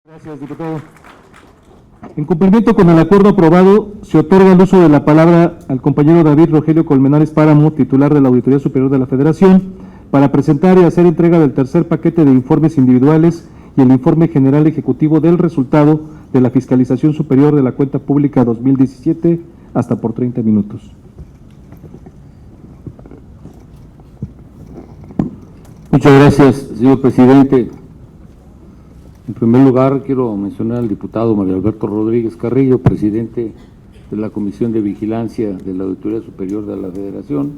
Gracias, diputado. En cumplimiento con el acuerdo aprobado, se otorga el uso de la palabra al compañero David Rogelio Colmenares Páramo, titular de la Auditoría Superior de la Federación, para presentar y hacer entrega del tercer paquete de informes individuales y el informe general ejecutivo del resultado de la Fiscalización Superior de la Cuenta Pública 2017, hasta por 30 minutos. Muchas gracias, señor presidente. En primer lugar, quiero mencionar al diputado Mario Alberto Rodríguez Carrillo, presidente de la Comisión de Vigilancia de la Auditoría Superior de la Federación,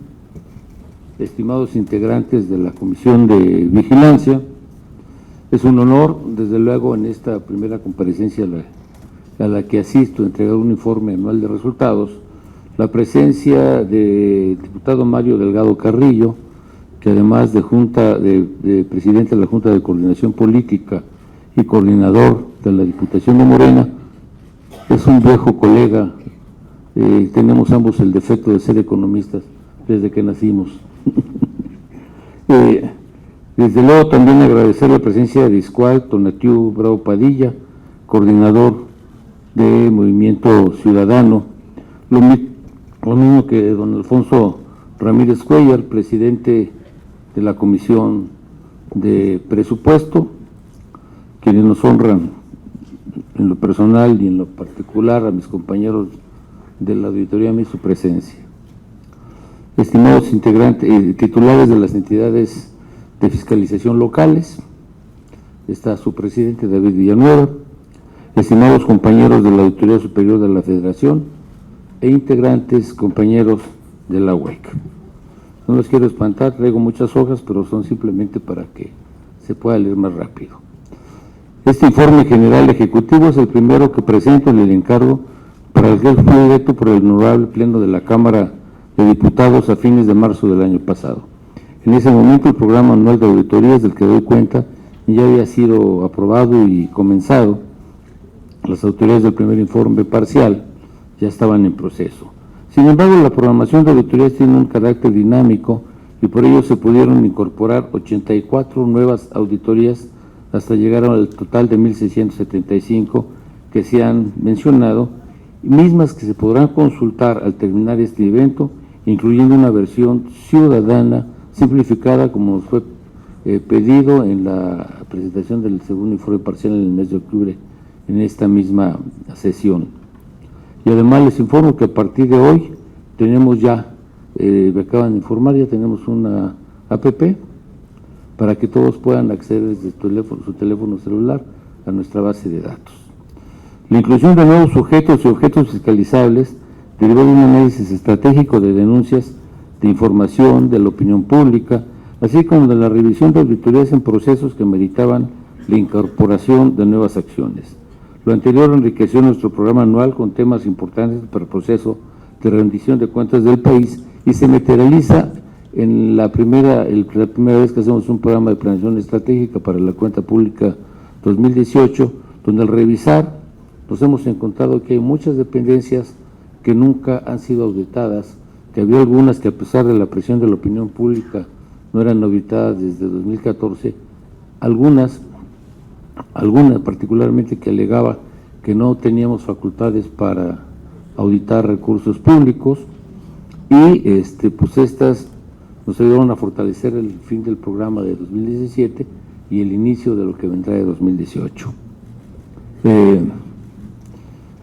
estimados integrantes de la Comisión de Vigilancia. Es un honor, desde luego, en esta primera comparecencia a la que asisto, entregar un informe anual de resultados, la presencia del diputado Mario Delgado Carrillo, que además de presidente de la Junta de Coordinación Política y coordinador de la Diputación de Morena, es un viejo colega. Tenemos ambos el defecto de ser economistas desde que nacimos. Desde luego también agradecer la presencia de Iscual Tonatiu Bravo Padilla, coordinador de Movimiento Ciudadano, lo mismo que don Alfonso Ramírez Cuellar, presidente de la Comisión de Presupuesto, quienes nos honran en lo personal y en lo particular a mis compañeros de la auditoría y su presencia. Estimados integrantes, titulares de las entidades de fiscalización locales, está su presidente David Villanueva, estimados compañeros de la Auditoría Superior de la Federación e integrantes, compañeros de la UEC. No los quiero espantar, traigo muchas hojas, pero son simplemente para que se pueda leer más rápido. Este informe general ejecutivo es el primero que presento en el encargo para el que fue electo por el honorable Pleno de la Cámara de Diputados a fines de marzo del año pasado. En ese momento el programa anual de auditorías del que doy cuenta ya había sido aprobado y comenzado. Las autoridades del primer informe parcial ya estaban en proceso. Sin embargo, la programación de auditorías tiene un carácter dinámico y por ello se pudieron incorporar 84 nuevas auditorías hasta llegar al total de 1,675 que se han mencionado, mismas que se podrán consultar al terminar este evento, incluyendo una versión ciudadana simplificada como nos fue pedido en la presentación del segundo informe parcial en el mes de octubre en esta misma sesión. Y además les informo que a partir de hoy tenemos ya, me acaban de informar, ya tenemos una APP para que todos puedan acceder desde su teléfono celular a nuestra base de datos. La inclusión de nuevos sujetos y objetos fiscalizables derivó de un análisis estratégico de denuncias, de información, de la opinión pública, así como de la revisión de auditorías en procesos que meritaban la incorporación de nuevas acciones. Lo anterior enriqueció nuestro programa anual con temas importantes para el proceso de rendición de cuentas del país y se materializa en la primera vez que hacemos un programa de planeación estratégica para la cuenta pública 2018, donde al revisar nos hemos encontrado que hay muchas dependencias que nunca han sido auditadas, que había algunas que a pesar de la presión de la opinión pública no eran auditadas desde 2014, algunas particularmente que alegaba que no teníamos facultades para auditar recursos públicos y pues estas nos ayudaron a fortalecer el fin del programa de 2017 y el inicio de lo que vendrá de 2018.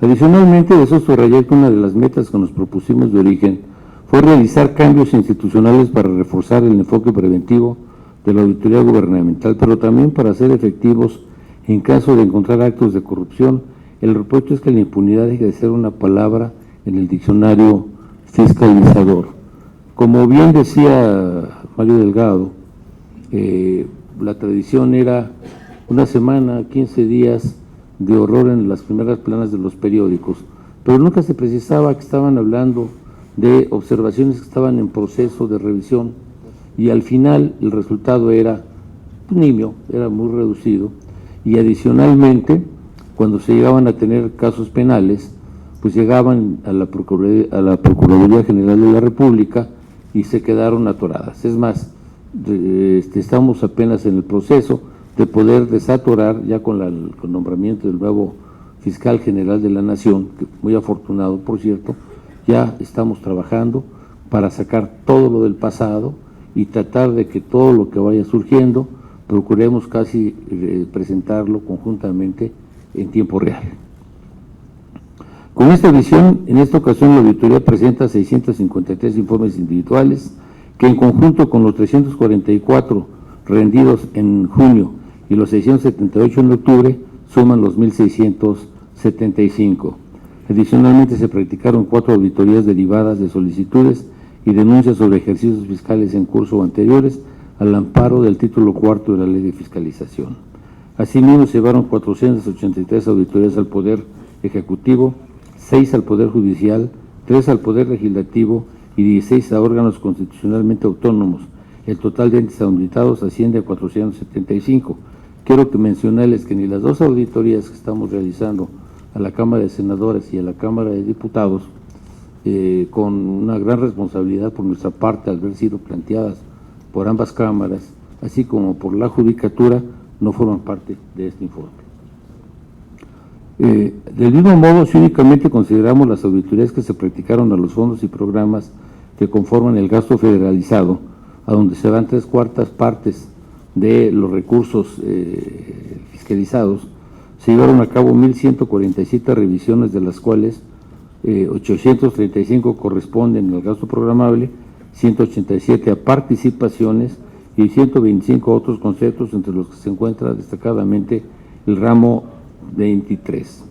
Adicionalmente, deseo subrayar que una de las metas que nos propusimos de origen fue realizar cambios institucionales para reforzar el enfoque preventivo de la auditoría gubernamental, pero también para ser efectivos en caso de encontrar actos de corrupción. El reproche es que la impunidad deje de ser una palabra en el diccionario fiscalizador. Como bien decía Mario Delgado, la tradición era una semana, 15 días de horror en las primeras planas de los periódicos, pero nunca se precisaba que estaban hablando de observaciones que estaban en proceso de revisión y al final el resultado era nimio, era muy reducido y adicionalmente cuando se llegaban a tener casos penales, pues llegaban a la Procuraduría General de la República y se quedaron atoradas. Es más, estamos apenas en el proceso de poder desatorar ya con el nombramiento del nuevo fiscal general de la Nación, que muy afortunado, por cierto. Ya estamos trabajando para sacar todo lo del pasado y tratar de que todo lo que vaya surgiendo procuremos casi presentarlo conjuntamente en tiempo real. Con esta visión, en esta ocasión la auditoría presenta 653 informes individuales que en conjunto con los 344 rendidos en junio y los 678 en octubre suman los 1.675. Adicionalmente se practicaron 4 auditorías derivadas de solicitudes y denuncias sobre ejercicios fiscales en curso o anteriores al amparo del título cuarto de la Ley de Fiscalización. Asimismo, se llevaron 483 auditorías al Poder Ejecutivo, 6 al Poder Judicial, 3 al Poder Legislativo y 16 a órganos constitucionalmente autónomos. El total de entes auditados asciende a 475. Quiero que mencionarles que ni las 2 auditorías que estamos realizando a la Cámara de Senadores y a la Cámara de Diputados, con una gran responsabilidad por nuestra parte al haber sido planteadas por ambas cámaras, así como por la Judicatura, no forman parte de este informe. Del mismo modo, si únicamente consideramos las auditorías que se practicaron a los fondos y programas que conforman el gasto federalizado, a donde se van 3/4 partes de los recursos fiscalizados, se llevaron a cabo 1.147 revisiones, de las cuales 835 corresponden al gasto programable, 187 a participaciones y 125 a otros conceptos, entre los que se encuentra destacadamente el ramo 23.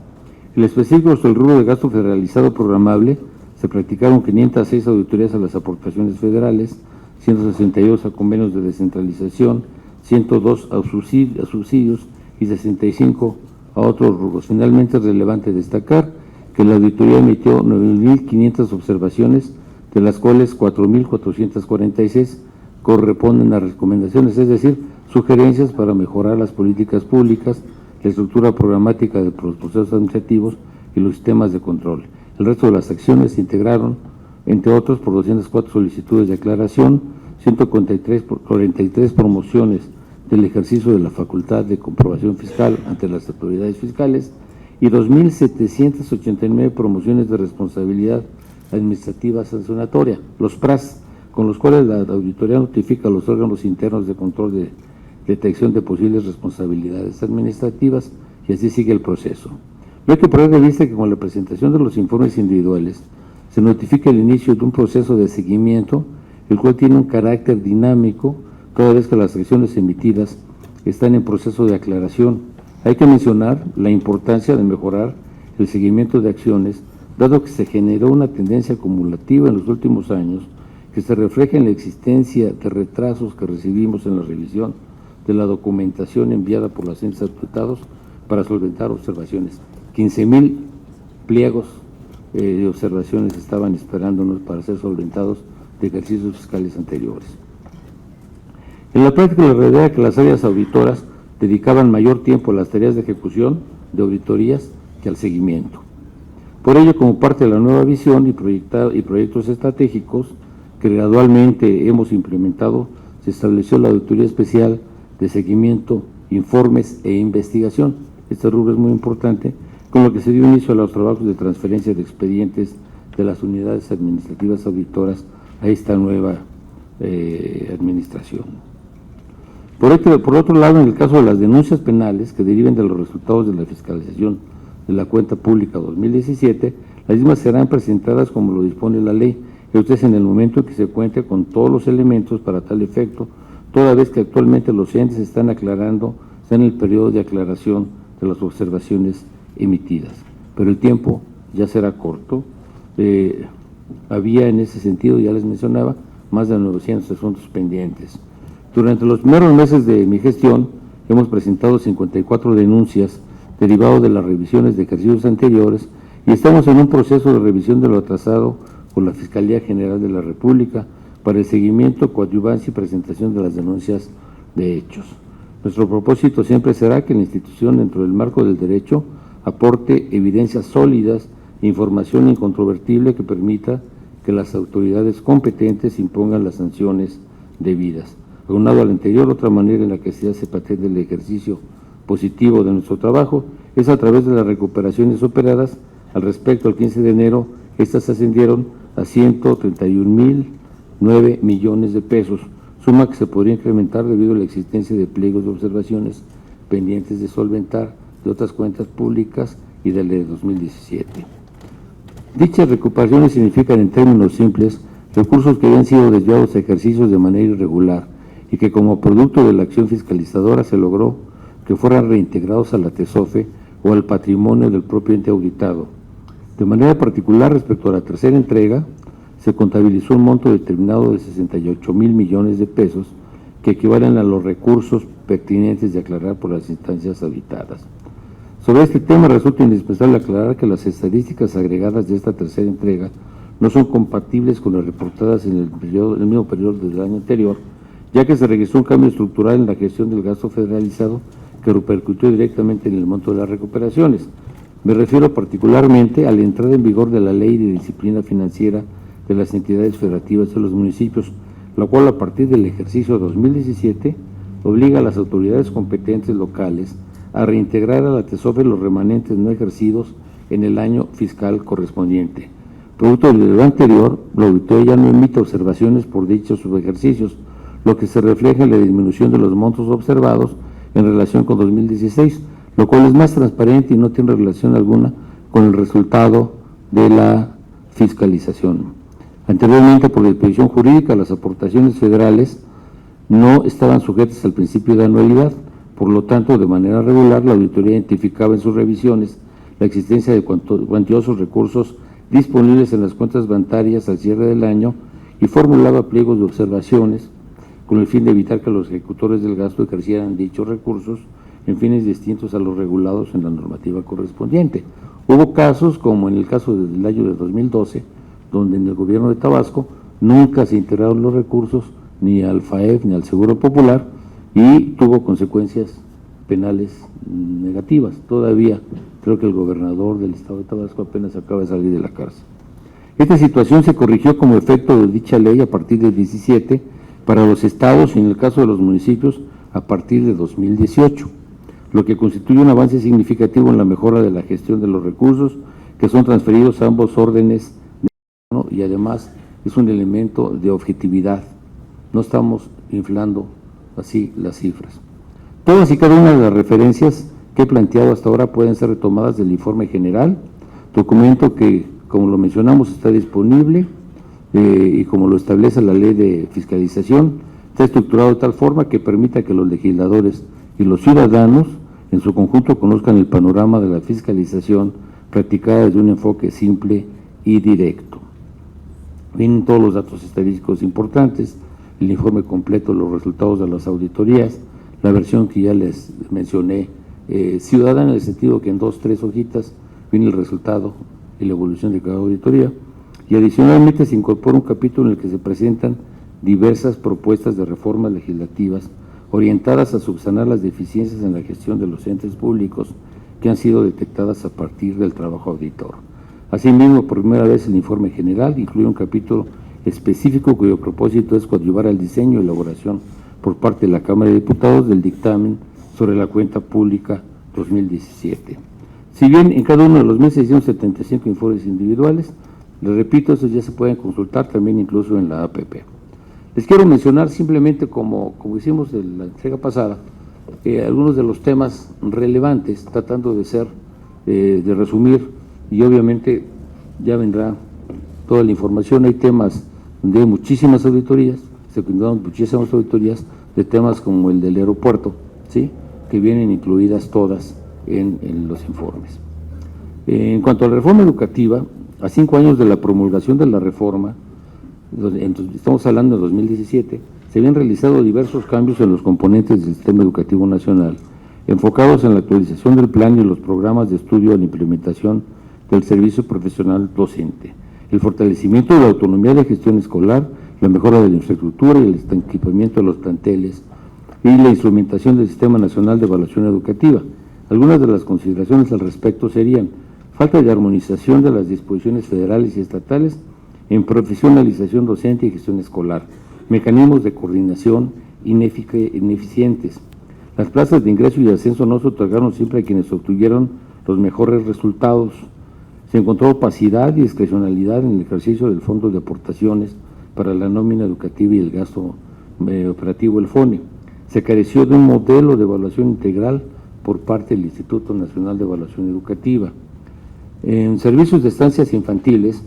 En específico, sobre el rubro de gasto federalizado programable, se practicaron 506 auditorías a las aportaciones federales, 162 a convenios de descentralización, 102 a subsidios y 65 a otros rubros. Finalmente, es relevante destacar que la auditoría emitió 9.500 observaciones, de las cuales 4.446 corresponden a recomendaciones, es decir, sugerencias para mejorar las políticas públicas, la estructura programática de los procesos administrativos y los sistemas de control. El resto de las acciones se integraron, entre otros, por 204 solicitudes de aclaración, 143 promociones del ejercicio de la facultad de comprobación fiscal ante las autoridades fiscales y 2.789 promociones de responsabilidad administrativa sancionatoria, los PRAS, con los cuales la auditoría notifica a los órganos internos de control de detección de posibles responsabilidades administrativas, y así sigue el proceso. No hay que perder de vista que con la presentación de los informes individuales se notifica el inicio de un proceso de seguimiento, el cual tiene un carácter dinámico toda vez que las acciones emitidas están en proceso de aclaración. Hay que mencionar la importancia de mejorar el seguimiento de acciones, dado que se generó una tendencia acumulativa en los últimos años que se refleja en la existencia de retrasos que recibimos en la revisión de la documentación enviada por los entes auditados para solventar observaciones. 15,000 pliegos de observaciones estaban esperándonos para ser solventados de ejercicios fiscales anteriores. En la práctica, la realidad es que las áreas auditoras dedicaban mayor tiempo a las tareas de ejecución de auditorías que al seguimiento. Por ello, como parte de la nueva visión y proyectos estratégicos que gradualmente hemos implementado, se estableció la auditoría especial de seguimiento, informes e investigación. Este rubro es muy importante, con lo que se dio inicio a los trabajos de transferencia de expedientes de las unidades administrativas auditoras a esta nueva administración. Por otro lado, en el caso de las denuncias penales que deriven de los resultados de la fiscalización de la cuenta pública 2017, las mismas serán presentadas como lo dispone la ley, y ustedes en el momento en que se cuente con todos los elementos para tal efecto, toda vez que actualmente los entes están en el periodo de aclaración de las observaciones emitidas. Pero el tiempo ya será corto. Había en ese sentido, ya les mencionaba, más de 900 asuntos pendientes. Durante los primeros meses de mi gestión, hemos presentado 54 denuncias derivadas de las revisiones de ejercicios anteriores y estamos en un proceso de revisión de lo atrasado por la Fiscalía General de la República para el seguimiento, coadyuvancia y presentación de las denuncias de hechos. Nuestro propósito siempre será que la institución, dentro del marco del derecho, aporte evidencias sólidas e información incontrovertible que permita que las autoridades competentes impongan las sanciones debidas. Aunado al anterior, otra manera en la que se hace patente el ejercicio positivo de nuestro trabajo es a través de las recuperaciones operadas. Al respecto, el 15 de enero, estas ascendieron a 131.009 millones de pesos, suma que se podría incrementar debido a la existencia de pliegos de observaciones pendientes de solventar de otras cuentas públicas y de la de 2017. Dichas recuperaciones significan, en términos simples, recursos que habían sido desviados a ejercicios de manera irregular y que como producto de la acción fiscalizadora se logró que fueran reintegrados a la TESOFE o al patrimonio del propio ente auditado. De manera particular, respecto a la tercera entrega, se contabilizó un monto determinado de 68,000 millones de pesos que equivalen a los recursos pertinentes de aclarar por las instancias auditadas. Sobre este tema resulta indispensable aclarar que las estadísticas agregadas de esta tercera entrega no son compatibles con las reportadas en el mismo periodo del año anterior, ya que se registró un cambio estructural en la gestión del gasto federalizado que repercutió directamente en el monto de las recuperaciones. Me refiero particularmente a la entrada en vigor de la Ley de Disciplina Financiera de las entidades federativas de los municipios, la cual a partir del ejercicio 2017 obliga a las autoridades competentes locales a reintegrar a la TESOFE los remanentes no ejercidos en el año fiscal correspondiente. Producto de lo anterior, la auditoría ya no emite observaciones por dichos subejercicios, lo que se refleja en la disminución de los montos observados en relación con 2016, lo cual es más transparente y no tiene relación alguna con el resultado de la fiscalización. Anteriormente, por disposición jurídica, las aportaciones federales no estaban sujetas al principio de anualidad. Por lo tanto, de manera regular, la auditoría identificaba en sus revisiones la existencia de cuantiosos recursos disponibles en las cuentas bancarias al cierre del año y formulaba pliegos de observaciones con el fin de evitar que los ejecutores del gasto ejercieran dichos recursos en fines distintos a los regulados en la normativa correspondiente. Hubo casos, como en el caso del año de 2012, donde en el gobierno de Tabasco nunca se integraron los recursos ni al FAEF ni al Seguro Popular y tuvo consecuencias penales negativas. Todavía creo que el gobernador del estado de Tabasco apenas acaba de salir de la cárcel. Esta situación se corrigió como efecto de dicha ley a partir del 17 para los estados y en el caso de los municipios a partir de 2018, lo que constituye un avance significativo en la mejora de la gestión de los recursos que son transferidos a ambos órdenes y además es un elemento de objetividad. No estamos inflando así las cifras. Todas y cada una de las referencias que he planteado hasta ahora pueden ser retomadas del informe general, documento que, como lo mencionamos, está disponible y como lo establece la ley de fiscalización, está estructurado de tal forma que permita que los legisladores y los ciudadanos en su conjunto conozcan el panorama de la fiscalización practicada desde un enfoque simple y directo. Vienen todos los datos estadísticos importantes, el informe completo de los resultados de las auditorías, la versión que ya les mencioné, ciudadana, en el sentido que en 2 o 3 hojitas viene el resultado y la evolución de cada auditoría, y adicionalmente se incorpora un capítulo en el que se presentan diversas propuestas de reformas legislativas orientadas a subsanar las deficiencias en la gestión de los entes públicos que han sido detectadas a partir del trabajo auditor. Asimismo, por primera vez el informe general incluye un capítulo específico cuyo propósito es coadyuvar al diseño y elaboración por parte de la Cámara de Diputados del dictamen sobre la cuenta pública 2017. Si bien en cada uno de los meses hicieron 75 informes individuales, les repito, esos ya se pueden consultar también incluso en la APP. Les quiero mencionar simplemente, como hicimos en la entrega pasada, algunos de los temas relevantes, tratando de resumir, y obviamente ya vendrá toda la información. Hay temas donde hay muchísimas auditorías, se condenaron muchísimas auditorías de temas como el del aeropuerto, ¿sí?, que vienen incluidas todas en los informes. En cuanto a la reforma educativa, a 5 años de la promulgación de la reforma, estamos hablando de 2017, se habían realizado diversos cambios en los componentes del sistema educativo nacional, enfocados en la actualización del plan y los programas de estudio a la implementación del servicio profesional docente, el fortalecimiento de la autonomía de gestión escolar, la mejora de la infraestructura y el equipamiento de los planteles y la instrumentación del Sistema Nacional de Evaluación Educativa. Algunas de las consideraciones al respecto serían: falta de armonización de las disposiciones federales y estatales en profesionalización docente y gestión escolar, mecanismos de coordinación ineficientes. Las plazas de ingreso y ascenso no se otorgaron siempre a quienes obtuvieron los mejores resultados. Se encontró opacidad y discrecionalidad en el ejercicio del Fondo de Aportaciones para la nómina educativa y el gasto operativo del FONE. Se careció de un modelo de evaluación integral por parte del Instituto Nacional de Evaluación Educativa. En servicios de estancias infantiles,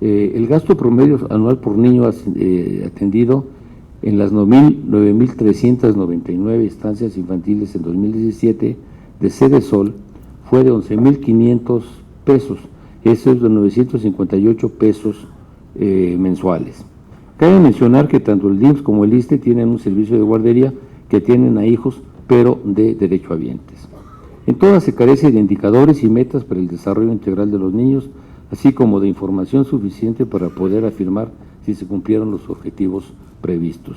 el gasto promedio anual por niño atendido en las 9.399 estancias infantiles en 2017 de Sede Sol fue de 11.500 pesos, eso es de 958 pesos mensuales. Cabe mencionar que tanto el DIMSS como el ISSSTE tienen un servicio de guardería que tienen a hijos, pero de derechohabientes. En todas se carece de indicadores y metas para el desarrollo integral de los niños, así como de información suficiente para poder afirmar si se cumplieron los objetivos previstos.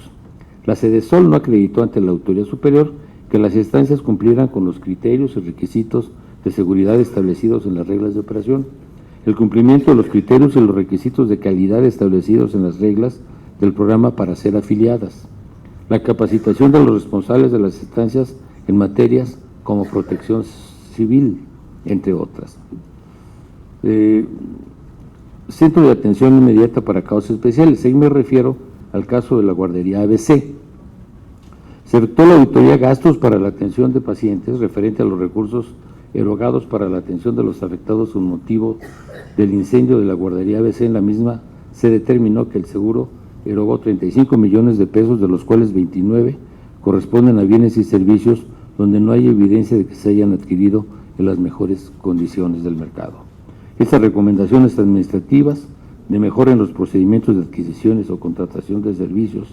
La Sedesol no acreditó ante la autoridad superior que las estancias cumplieran con los criterios y requisitos de seguridad establecidos en las reglas de operación, el cumplimiento de los criterios y los requisitos de calidad establecidos en las reglas del programa para ser afiliadas, la capacitación de los responsables de las estancias en materias como protección civil, entre otras. Centro de atención inmediata para causas especiales. Ahí me refiero al caso de la guardería ABC. Se efectuó la auditoría de gastos para la atención de pacientes referente a los recursos erogados para la atención de los afectados con motivo del incendio de la guardería ABC. En la misma se determinó que el seguro erogó 35 millones de pesos, de los cuales 29 corresponden a bienes y servicios donde no hay evidencia de que se hayan adquirido en las mejores condiciones del mercado. Estas recomendaciones administrativas de mejora en los procedimientos de adquisiciones o contratación de servicios,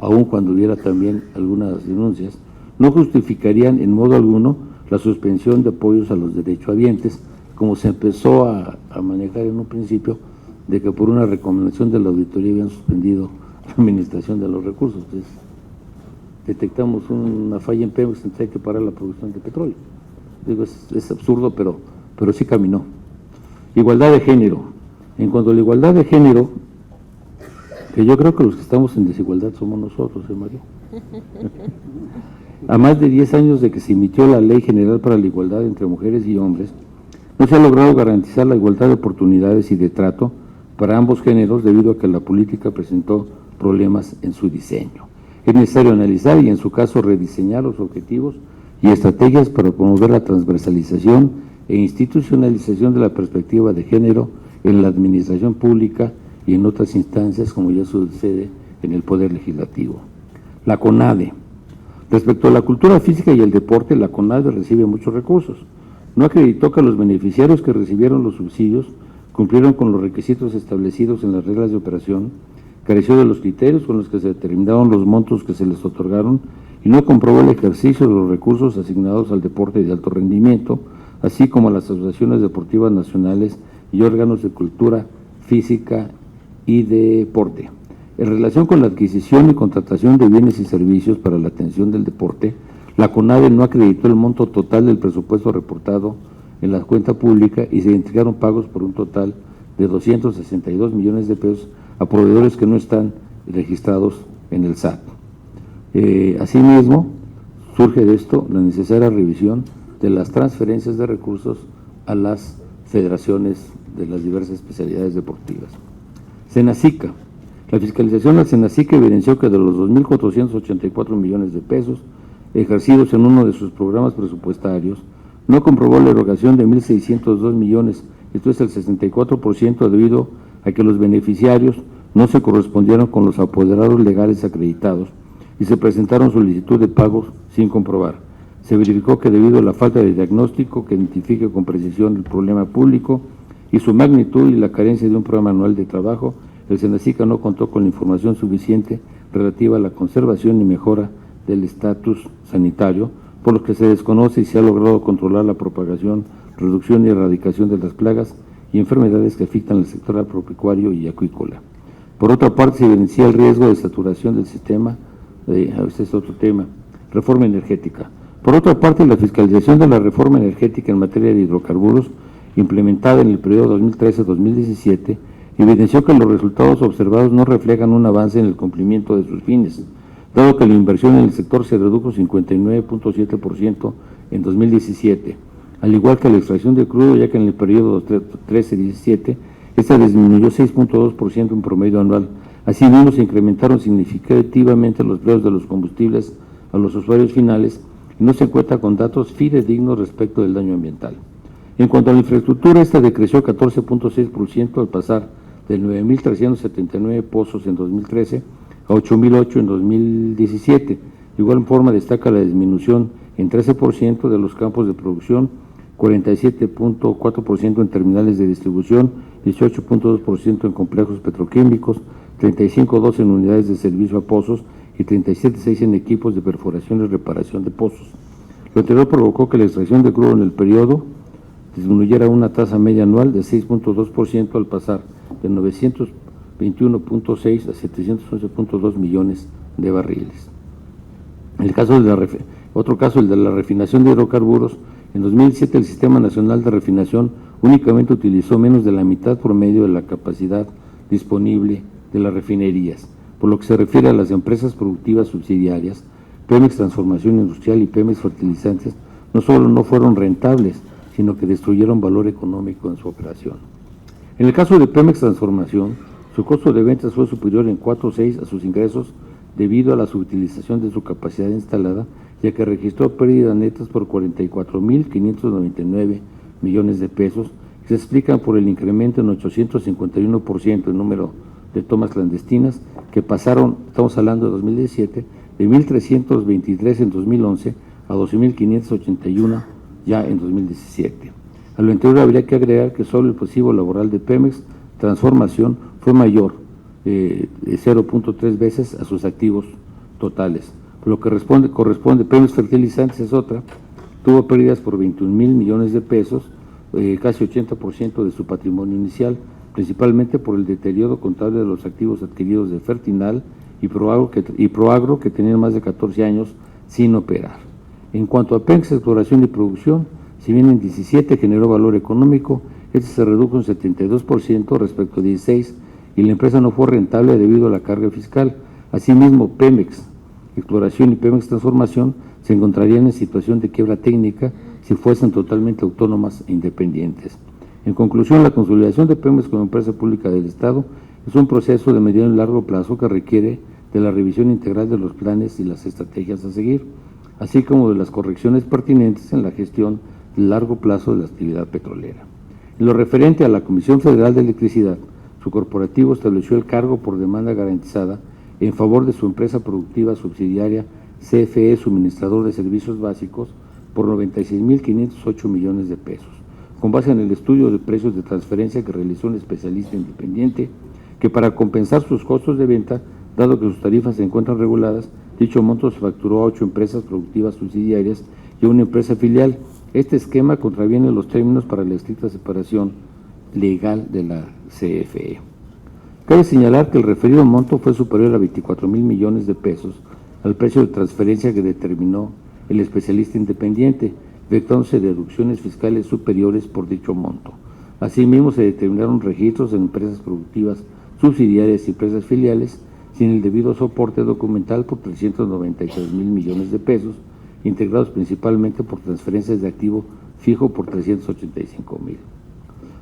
aun cuando hubiera también algunas denuncias, no justificarían en modo alguno la suspensión de apoyos a los derechohabientes, como se empezó a manejar en un principio, de que por una recomendación de la auditoría habían suspendido la administración de los recursos. Entonces, detectamos una falla en Pemex, entonces hay que parar la producción de petróleo. Digo, es absurdo, pero sí caminó. Igualdad de género. En cuanto a la igualdad de género, que yo creo que los que estamos en desigualdad somos nosotros, Mario. A más de 10 años de que se emitió la Ley General para la Igualdad entre Mujeres y Hombres, no se ha logrado garantizar la igualdad de oportunidades y de trato para ambos géneros debido a que la política presentó problemas en su diseño. Es necesario analizar y en su caso rediseñar los objetivos y estrategias para promover la transversalización e institucionalización de la perspectiva de género en la administración pública y en otras instancias, como ya sucede en el Poder Legislativo. La CONADE. Respecto a la cultura física y el deporte, la CONADE recibe muchos recursos. No acreditó que los beneficiarios que recibieron los subsidios cumplieron con los requisitos establecidos en las reglas de operación, careció de los criterios con los que se determinaron los montos que se les otorgaron y no comprobó el ejercicio de los recursos asignados al deporte de alto rendimiento, así como a las asociaciones deportivas nacionales y órganos de cultura física y deporte. En relación con la adquisición y contratación de bienes y servicios para la atención del deporte, la CONADE no acreditó el monto total del presupuesto reportado en la cuenta pública y se entregaron pagos por un total de 262 millones de pesos a proveedores que no están registrados en el SAT. Asimismo, surge de esto la necesaria revisión de las transferencias de recursos a las federaciones de las diversas especialidades deportivas. Senacica. La fiscalización al Senacica evidenció que de los 2.484 millones de pesos ejercidos en uno de sus programas presupuestarios, no comprobó la erogación de 1.602 millones, esto es el 64%, debido a que los beneficiarios no se correspondieron con los apoderados legales acreditados y se presentaron solicitud de pagos sin comprobar. Se verificó que debido a la falta de diagnóstico que identifique con precisión el problema público y su magnitud y la carencia de un programa anual de trabajo, el Senacica no contó con la información suficiente relativa a la conservación y mejora del estatus sanitario, por lo que se desconoce si se ha logrado controlar la propagación, reducción y erradicación de las plagas y enfermedades que afectan al sector agropecuario y acuícola. Por otra parte, se evidencia el riesgo de saturación del sistema, este es otro tema, reforma energética. Por otra parte, la fiscalización de la reforma energética en materia de hidrocarburos, implementada en el periodo 2013-2017, evidenció que los resultados observados no reflejan un avance en el cumplimiento de sus fines. dado que la inversión en el sector se redujo 59.7% en 2017, al igual que la extracción de crudo, ya que en el periodo 13-17 esta disminuyó 6.2% en promedio anual. Asimismo, se incrementaron significativamente los precios de los combustibles a los usuarios finales y no se cuenta con datos fidedignos respecto del daño ambiental. En cuanto a la infraestructura, esta decreció 14.6% al pasar de 9.379 pozos en 2013 a 8.008 en 2017. De igual forma, destaca la disminución en 13% de los campos de producción, 47.4% en terminales de distribución, 18.2% en complejos petroquímicos, 35.2% en unidades de servicio a pozos y 37.6% en equipos de perforación y reparación de pozos. Lo anterior provocó que la extracción de crudo en el periodo disminuyera una tasa media anual de 6.2% al pasar de 921.6 a 711.2 millones de barriles. Otro caso, el de la refinación de hidrocarburos. En 2007 el Sistema Nacional de Refinación únicamente utilizó menos de la mitad promedio de la capacidad disponible de las refinerías. Por lo que se refiere a las empresas productivas subsidiarias, Pemex Transformación Industrial y Pemex Fertilizantes no solo no fueron rentables, sino que destruyeron valor económico en su operación. En el caso de Pemex Transformación, su costo de ventas fue superior en 4.6 a sus ingresos debido a la subutilización de su capacidad instalada, ya que registró pérdidas netas por 44.599 millones de pesos, que se explican por el incremento en 851% el número de tomas clandestinas, que pasaron, estamos hablando de 2017, de 1.323 en 2011 a 12.581 ya en 2017. A lo anterior habría que agregar que solo el pasivo laboral de Pemex Transformación fue mayor, 0.3 veces a sus activos totales. Por lo que corresponde Pemex Fertilizantes es otra, tuvo pérdidas por 21.000 millones de pesos, casi 80% de su patrimonio inicial, principalmente por el deterioro contable de los activos adquiridos de Fertinal y Proagro, que tenían más de 14 años sin operar. En cuanto a Pemex Exploración y Producción, si bien en 17 generó valor económico, este se redujo un 72% respecto a 16 y la empresa no fue rentable debido a la carga fiscal. Asimismo, Pemex Exploración y Pemex Transformación se encontrarían en situación de quiebra técnica si fuesen totalmente autónomas e independientes. En conclusión, la consolidación de Pemex como empresa pública del Estado es un proceso de mediano y largo plazo que requiere de la revisión integral de los planes y las estrategias a seguir, así como de las correcciones pertinentes en la gestión de largo plazo de la actividad petrolera. En lo referente a la Comisión Federal de Electricidad, su corporativo estableció el cargo por demanda garantizada en favor de su empresa productiva subsidiaria CFE Suministrador de Servicios Básicos por 96.508 millones de pesos, con base en el estudio de precios de transferencia que realizó un especialista independiente, que para compensar sus costos de venta, dado que sus tarifas se encuentran reguladas, dicho monto se facturó a 8 empresas productivas subsidiarias y a una empresa filial. Este esquema contraviene los términos para la estricta separación legal de la CFE. Cabe señalar que el referido monto fue superior a 24.000 millones de pesos al precio de transferencia que determinó el especialista independiente, efectuándose deducciones fiscales superiores por dicho monto. Asimismo, se determinaron registros en empresas productivas subsidiarias y empresas filiales sin el debido soporte documental por 393.000 millones de pesos, integrados principalmente por transferencias de activo fijo por 385.000.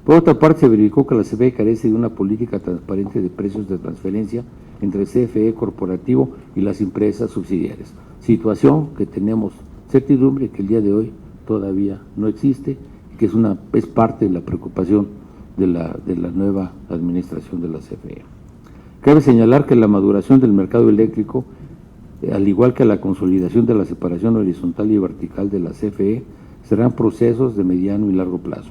Por otra parte, se verificó que la CFE carece de una política transparente de precios de transferencia entre CFE corporativo y las empresas subsidiarias, situación que tenemos certidumbre que el día de hoy todavía no existe y que es parte de la preocupación de la nueva administración de la CFE. Cabe señalar que la maduración del mercado eléctrico, al igual que la consolidación de la separación horizontal y vertical de la CFE, serán procesos de mediano y largo plazo.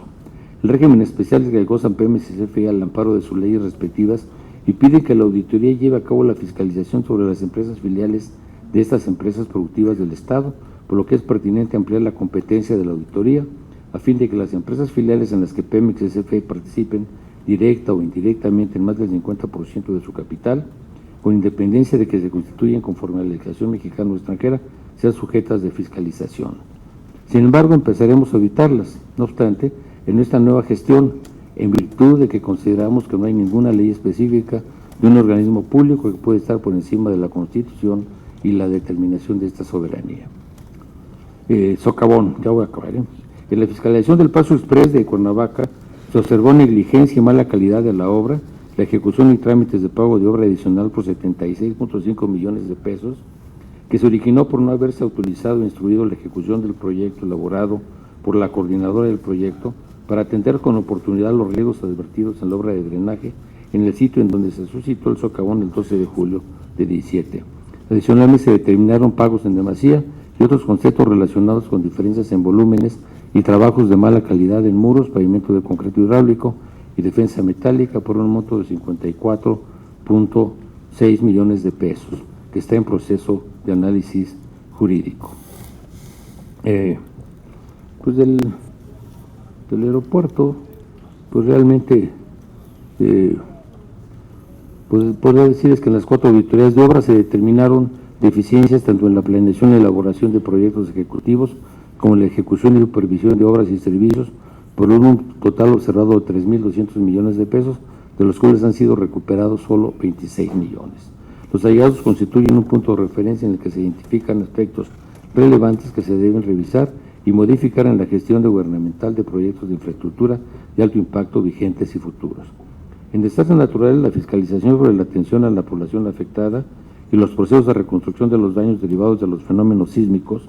El régimen especial que gozan Pemex y CFE al amparo de sus leyes respectivas y pide que la auditoría lleve a cabo la fiscalización sobre las empresas filiales de estas empresas productivas del Estado, por lo que es pertinente ampliar la competencia de la auditoría a fin de que las empresas filiales en las que Pemex y CFE participen directa o indirectamente en más del 50% de su capital, con independencia de que se constituyan conforme a la legislación mexicana o extranjera, sean sujetas de fiscalización. Sin embargo, empezaremos a auditarlas. No obstante, en esta nueva gestión, en virtud de que consideramos que no hay ninguna ley específica de un organismo público que puede estar por encima de la Constitución y la determinación de esta soberanía. Socavón, ya voy a acabar. En la fiscalización del Paso Express de Cuernavaca se observó negligencia y mala calidad de la obra, la ejecución y trámites de pago de obra adicional por 76.5 millones de pesos, que se originó por no haberse autorizado e instruido la ejecución del proyecto elaborado por la coordinadora del proyecto para atender con oportunidad los riesgos advertidos en la obra de drenaje en el sitio en donde se suscitó el socavón el 12 de julio de 17. Adicionalmente se determinaron pagos en demasía y otros conceptos relacionados con diferencias en volúmenes y trabajos de mala calidad en muros, pavimento de concreto hidráulico y defensa metálica por un monto de 54.6 millones de pesos, que está en proceso de análisis jurídico. Pues del aeropuerto, pues realmente pues podría decirles que en las 4 auditorías de obra se determinaron deficiencias tanto en la planeación y elaboración de proyectos ejecutivos como en la ejecución y supervisión de obras y servicios por un total observado de 3.200 millones de pesos, de los cuales han sido recuperados solo 26 millones. Los hallazgos constituyen un punto de referencia en el que se identifican aspectos relevantes que se deben revisar y modificar en la gestión gubernamental de proyectos de infraestructura de alto impacto vigentes y futuros. En desastres naturales, la fiscalización sobre la atención a la población afectada y los procesos de reconstrucción de los daños derivados de los fenómenos sísmicos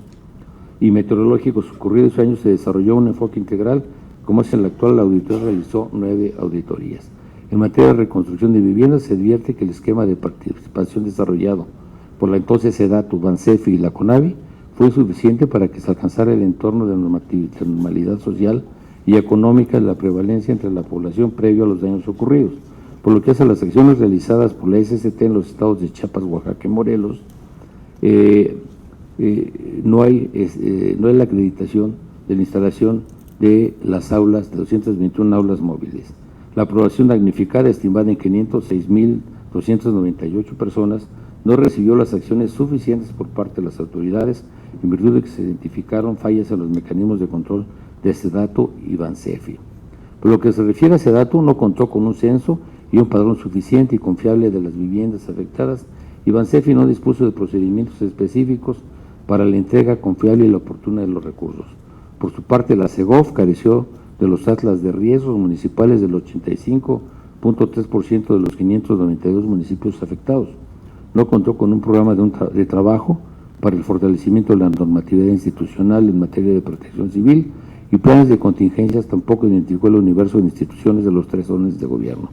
y meteorológicos ocurridos este año se desarrolló un enfoque integral, como es en la actual. La auditoría realizó 9 auditorías. En materia de reconstrucción de viviendas, se advierte que el esquema de participación desarrollado por la entonces SEDATU, Bansefi y la CONAVI fue insuficiente para que se alcanzara el entorno de normalidad social y económica de la prevalencia entre la población previo a los daños ocurridos. Por lo que hace a las acciones realizadas por la SST en los estados de Chiapas, Oaxaca y Morelos, no hay la acreditación de la instalación de las aulas, de 221 aulas móviles. La aprobación damnificada, estimada en 506.298 personas, no recibió las acciones suficientes por parte de las autoridades, en virtud de que se identificaron fallas en los mecanismos de control de SEDATU y Bansefi. Por lo que se refiere a SEDATU, no contó con un censo y un padrón suficiente y confiable de las viviendas afectadas, y Bansefi no dispuso de procedimientos específicos para la entrega confiable y la oportuna de los recursos. Por su parte, la SEGOF careció de los atlas de riesgos municipales del 85.3% de los 592 municipios afectados. No contó con un programa de trabajo para el fortalecimiento de la normatividad institucional en materia de protección civil y planes de contingencias. Tampoco identificó el universo de instituciones de los 3 órdenes de gobierno.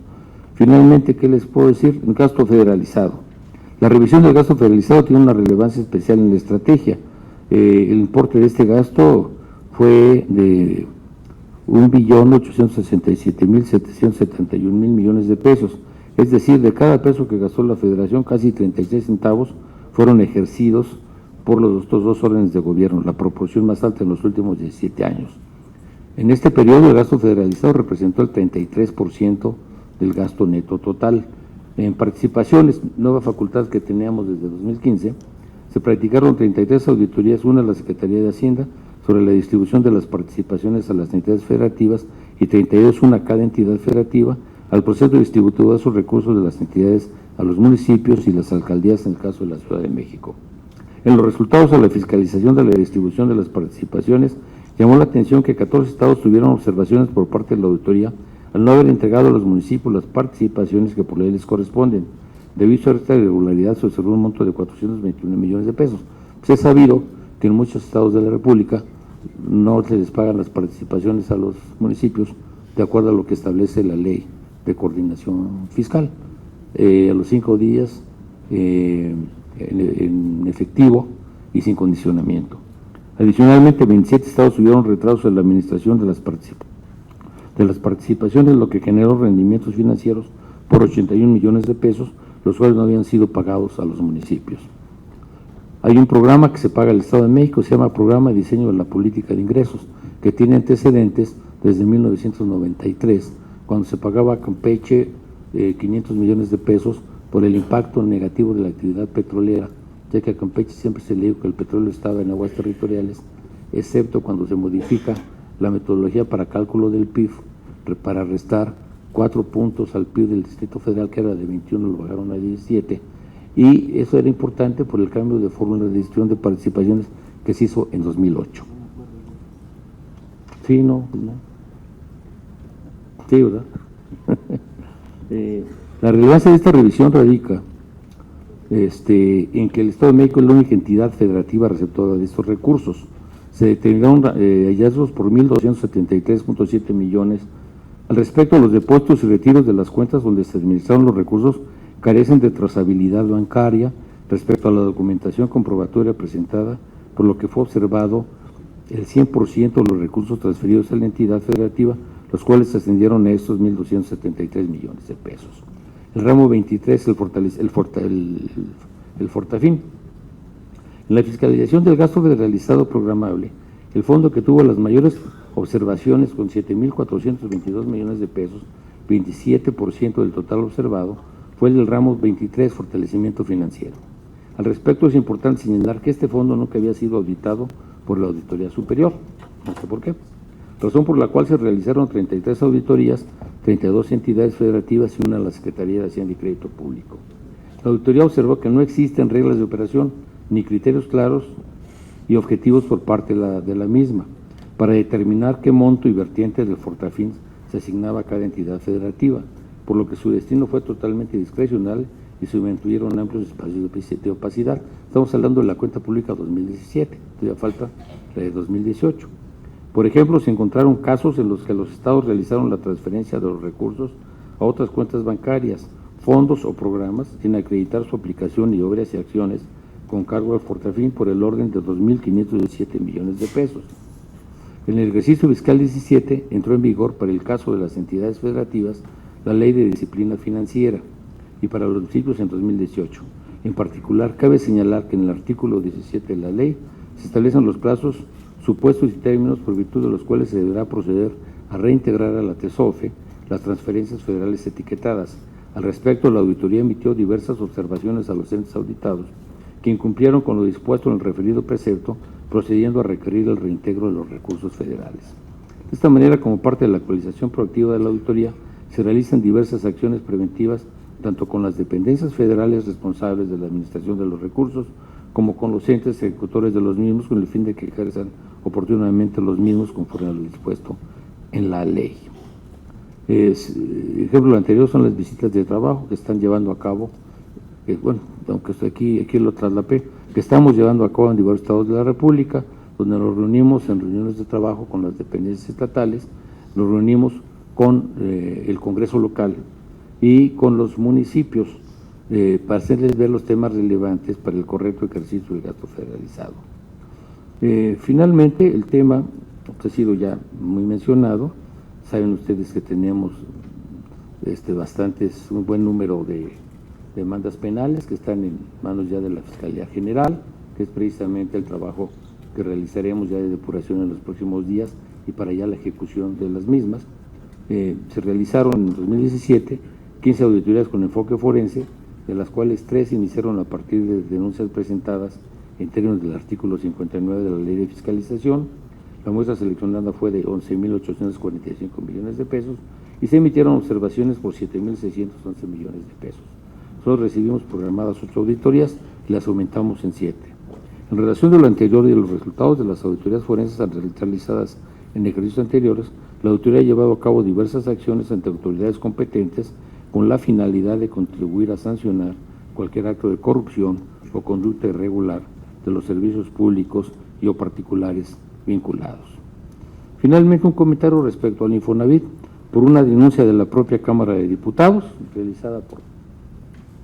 Finalmente, ¿qué les puedo decir? El gasto federalizado. La revisión del gasto federalizado tiene una relevancia especial en la estrategia. El importe de este gasto fue de 1.867.771.000 millones de pesos, es decir, de cada peso que gastó la Federación, casi 36 centavos fueron ejercidos por estos 2 órdenes de gobierno, la proporción más alta en los últimos 17 años. En este periodo, el gasto federalizado representó el 33% del gasto neto total. En participaciones, nueva facultad que teníamos desde 2015, se practicaron 33 auditorías, una a la Secretaría de Hacienda, sobre la distribución de las participaciones a las entidades federativas, y 32 una a cada entidad federativa, al proceso distributivo de esos recursos de las entidades a los municipios y las alcaldías en el caso de la Ciudad de México. En los resultados de la fiscalización de la distribución de las participaciones, llamó la atención que 14 estados tuvieron observaciones por parte de la auditoría al no haber entregado a los municipios las participaciones que por ley les corresponden. Debido a esta irregularidad, se observó un monto de 421 millones de pesos. Pues es sabido que en muchos estados de la República no se les pagan las participaciones a los municipios de acuerdo a lo que establece la ley de coordinación fiscal. A los 5 días en efectivo y sin condicionamiento. Adicionalmente, 27 estados tuvieron retrasos en la administración de las participaciones, lo que generó rendimientos financieros por 81 millones de pesos, los cuales no habían sido pagados a los municipios. Hay un programa que se paga al Estado de México, se llama Programa de Diseño de la Política de Ingresos, que tiene antecedentes desde 1993, cuando se pagaba a Campeche 500 millones de pesos por el impacto negativo de la actividad petrolera, ya que a Campeche siempre se le dijo que el petróleo estaba en aguas territoriales, excepto cuando se modifica la metodología para cálculo del PIB, para restar 4 puntos al PIB del Distrito Federal, que era de 21, lo bajaron a 17, y eso era importante por el cambio de fórmula de distribución de participaciones que se hizo en 2008. Sí, no. Sí, ¿verdad? La relevancia de esta revisión radica en que el Estado de México es la única entidad federativa receptora de estos recursos. Se determinaron hallazgos por 1.273.7 millones. Al respecto, los depósitos y retiros de las cuentas donde se administraron los recursos carecen de trazabilidad bancaria respecto a la documentación comprobatoria presentada, por lo que fue observado el 100% de los recursos transferidos a la entidad federativa, los cuales ascendieron a estos 1.273 millones de pesos. El ramo 23, el Fortafín. En la fiscalización del gasto federalizado programable, el fondo que tuvo las mayores observaciones con 7.422 millones de pesos, 27% del total observado, fue el del ramo 23, fortalecimiento financiero. Al respecto, es importante señalar que este fondo nunca había sido auditado por la Auditoría Superior, no sé por qué, razón por la cual se realizaron 33 auditorías, 32 entidades federativas y una a la Secretaría de Hacienda y Crédito Público. La auditoría observó que no existen reglas de operación ni criterios claros y objetivos por parte de la misma para determinar qué monto y vertiente del Fortafín se asignaba a cada entidad federativa, por lo que su destino fue totalmente discrecional y se mantuvieron amplios espacios de opacidad. Estamos hablando de la cuenta pública 2017, todavía falta la de 2018. Por ejemplo, se encontraron casos en los que los estados realizaron la transferencia de los recursos a otras cuentas bancarias, fondos o programas sin acreditar su aplicación y obras y acciones con cargo al Fortafín por el orden de 2.517 millones de pesos. En el ejercicio fiscal 17 entró en vigor para el caso de las entidades federativas la Ley de Disciplina Financiera y para los municipios en 2018. En particular, cabe señalar que en el artículo 17 de la ley se establecen los plazos, supuestos y términos por virtud de los cuales se deberá proceder a reintegrar a la TESOFE las transferencias federales etiquetadas. Al respecto, la auditoría emitió diversas observaciones a los entes auditados que incumplieron con lo dispuesto en el referido precepto, procediendo a requerir el reintegro de los recursos federales. De esta manera, como parte de la actualización proactiva de la auditoría, se realizan diversas acciones preventivas, tanto con las dependencias federales responsables de la administración de los recursos, como con los entes ejecutores de los mismos, con el fin de que ejerzan oportunamente los mismos conforme a lo dispuesto en la ley. Ejemplo anterior son las visitas de trabajo que están llevando a cabo, aunque estoy aquí lo traslapé, que estamos llevando a cabo en diversos estados de la República, donde nos reunimos en reuniones de trabajo con las dependencias estatales, nos reunimos con el Congreso local y con los municipios para hacerles ver los temas relevantes para el correcto ejercicio del gasto federalizado. Finalmente, el tema ha sido ya muy mencionado. Saben ustedes que tenemos un buen número de demandas penales que están en manos ya de la Fiscalía General, que es precisamente el trabajo que realizaremos ya de depuración en los próximos días y para ya la ejecución de las mismas. Se realizaron en 2017 15 auditorías con enfoque forense, de las cuales 3 iniciaron a partir de denuncias presentadas en términos del artículo 59 de la Ley de Fiscalización. La muestra seleccionada fue de 11.845 millones de pesos y se emitieron observaciones por 7.611 millones de pesos. Nosotros recibimos programadas 8 auditorías y las aumentamos en 7. En relación de lo anterior y de los resultados de las auditorías forenses realizadas en ejercicios anteriores, la auditoría ha llevado a cabo diversas acciones ante autoridades competentes con la finalidad de contribuir a sancionar cualquier acto de corrupción o conducta irregular de los servicios públicos y o particulares vinculados. Finalmente, un comentario respecto al Infonavit por una denuncia de la propia Cámara de Diputados, realizada por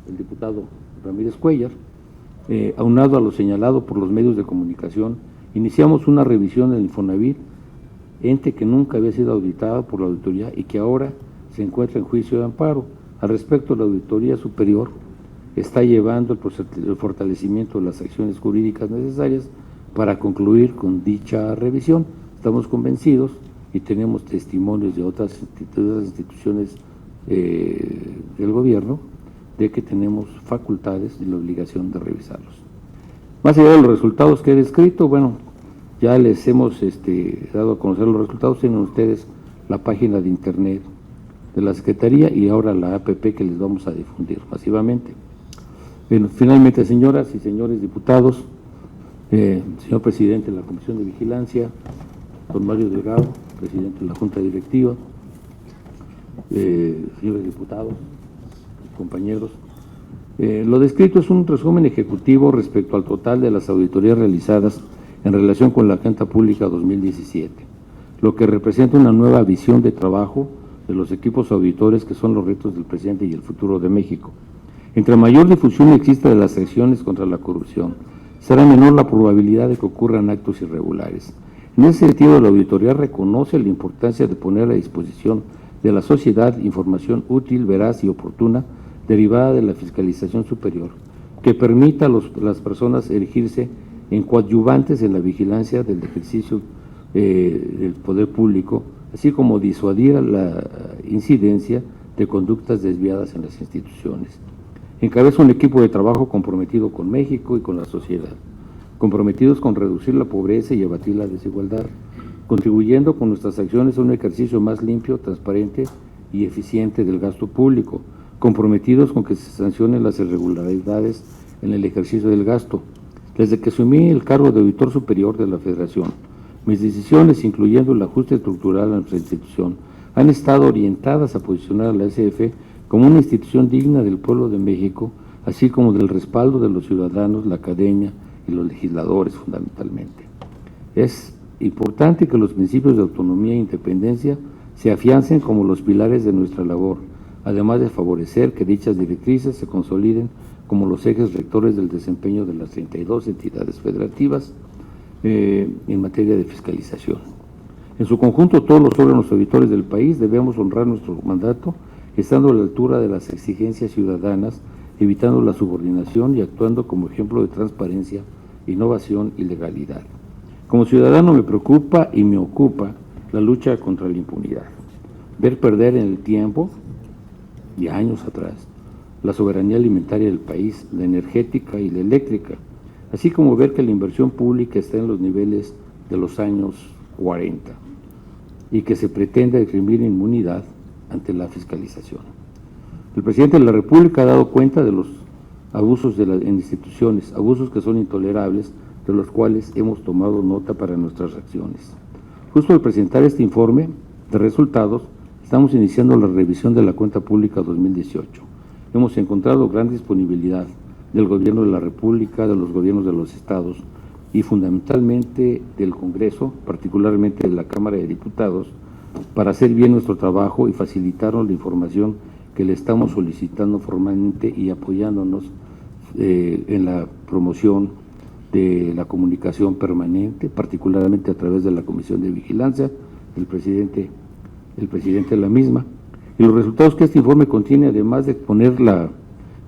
el diputado Ramírez Cuellar, aunado a lo señalado por los medios de comunicación, iniciamos una revisión del Infonavit, ente que nunca había sido auditada por la auditoría y que ahora se encuentra en juicio de amparo. Al respecto, la Auditoría Superior está llevando el fortalecimiento de las acciones jurídicas necesarias para concluir con dicha revisión. Estamos convencidos y tenemos testimonios de otras instituciones del gobierno de que tenemos facultades y la obligación de revisarlos. Más allá de los resultados que he descrito, ya les hemos dado a conocer los resultados. Tienen ustedes la página de internet de la Secretaría y ahora la APP que les vamos a difundir masivamente. Bueno, finalmente, señoras y señores diputados, señor presidente de la Comisión de Vigilancia, don Mario Delgado, presidente de la Junta Directiva, señores diputados, compañeros, lo descrito es un resumen ejecutivo respecto al total de las auditorías realizadas en relación con la Agenda Pública 2017, lo que representa una nueva visión de trabajo de los equipos auditores que son los retos del presente y el futuro de México. Entre mayor difusión exista de las acciones contra la corrupción, será menor la probabilidad de que ocurran actos irregulares. En ese sentido, la auditoría reconoce la importancia de poner a disposición de la sociedad información útil, veraz y oportuna derivada de la fiscalización superior, que permita a las personas erigirse en coadyuvantes en la vigilancia del ejercicio del poder público, así como disuadir a la incidencia de conductas desviadas en las instituciones. Encabeza un equipo de trabajo comprometido con México y con la sociedad, comprometidos con reducir la pobreza y abatir la desigualdad, contribuyendo con nuestras acciones a un ejercicio más limpio, transparente y eficiente del gasto público, comprometidos con que se sancionen las irregularidades en el ejercicio del gasto. Desde que asumí el cargo de auditor superior de la Federación, mis decisiones, incluyendo el ajuste estructural a nuestra institución, han estado orientadas a posicionar a la SF como una institución digna del pueblo de México, así como del respaldo de los ciudadanos, la academia y los legisladores fundamentalmente. Es importante que los principios de autonomía e independencia se afiancen como los pilares de nuestra labor, además de favorecer que dichas directrices se consoliden como los ejes rectores del desempeño de las 32 entidades federativas en materia de fiscalización. En su conjunto, todos los órganos auditores del país debemos honrar nuestro mandato, estando a la altura de las exigencias ciudadanas, evitando la subordinación y actuando como ejemplo de transparencia, innovación y legalidad. Como ciudadano me preocupa y me ocupa la lucha contra la impunidad. Ver perder en el tiempo y años atrás la soberanía alimentaria del país, la energética y la eléctrica, así como ver que la inversión pública está en los niveles de los años 40 y que se pretende reprimir inmunidad ante la fiscalización. El presidente de la República ha dado cuenta de los abusos en instituciones, abusos que son intolerables, de los cuales hemos tomado nota para nuestras acciones. Justo al presentar este informe de resultados, estamos iniciando la revisión de la Cuenta Pública 2018. Hemos encontrado gran disponibilidad del Gobierno de la República, de los gobiernos de los estados y fundamentalmente del Congreso, particularmente de la Cámara de Diputados, para hacer bien nuestro trabajo y facilitarnos la información que le estamos solicitando formalmente y apoyándonos en la promoción de la comunicación permanente, particularmente a través de la Comisión de Vigilancia, el presidente de la misma. Y los resultados que este informe contiene, además de poner la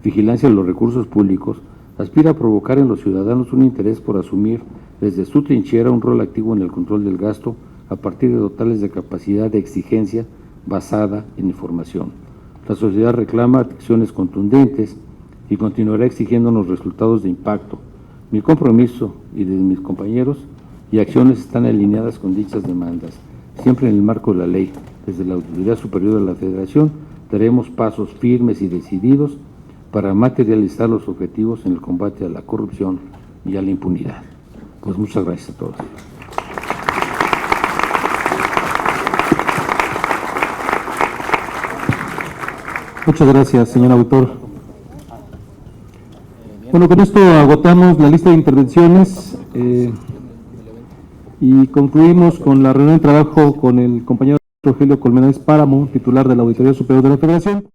vigilancia de los recursos públicos, aspira a provocar en los ciudadanos un interés por asumir desde su trinchera un rol activo en el control del gasto a partir de dotarles de capacidad de exigencia basada en información. La sociedad reclama acciones contundentes y continuará exigiéndonos resultados de impacto. Mi compromiso y de mis compañeros y acciones están alineadas con dichas demandas, siempre en el marco de la ley. Desde la Auditoría Superior de la Federación daremos pasos firmes y decididos para materializar los objetivos en el combate a la corrupción y a la impunidad. Pues muchas gracias a todos. Muchas gracias, señor auditor. Bueno, con esto agotamos la lista de intervenciones y concluimos con la reunión de trabajo con el compañero Rogelio Colmenares Páramo, titular de la Auditoría Superior de la Federación.